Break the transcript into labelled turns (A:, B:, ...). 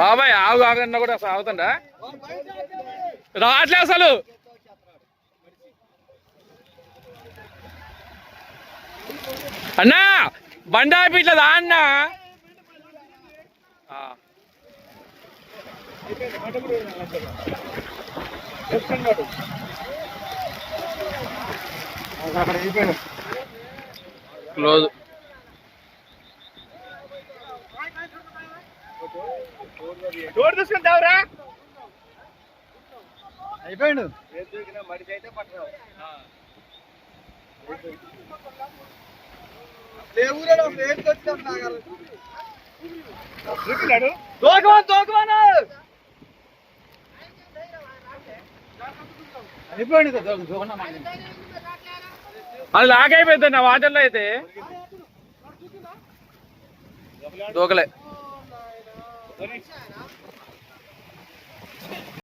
A: బాబాయ్ ఆగు ఆగన్నా కూడా అసలు ఆగుతుండా రావట్లే అసలు. అన్నా బండి ఆపి ఇట్లా దా అన్నా. క్లోజ్. డోర్ తీసుకుని తావురా అయిపోయాడు. అది లాగైపోయింది నా వాటర్లో అయితే దూకలే.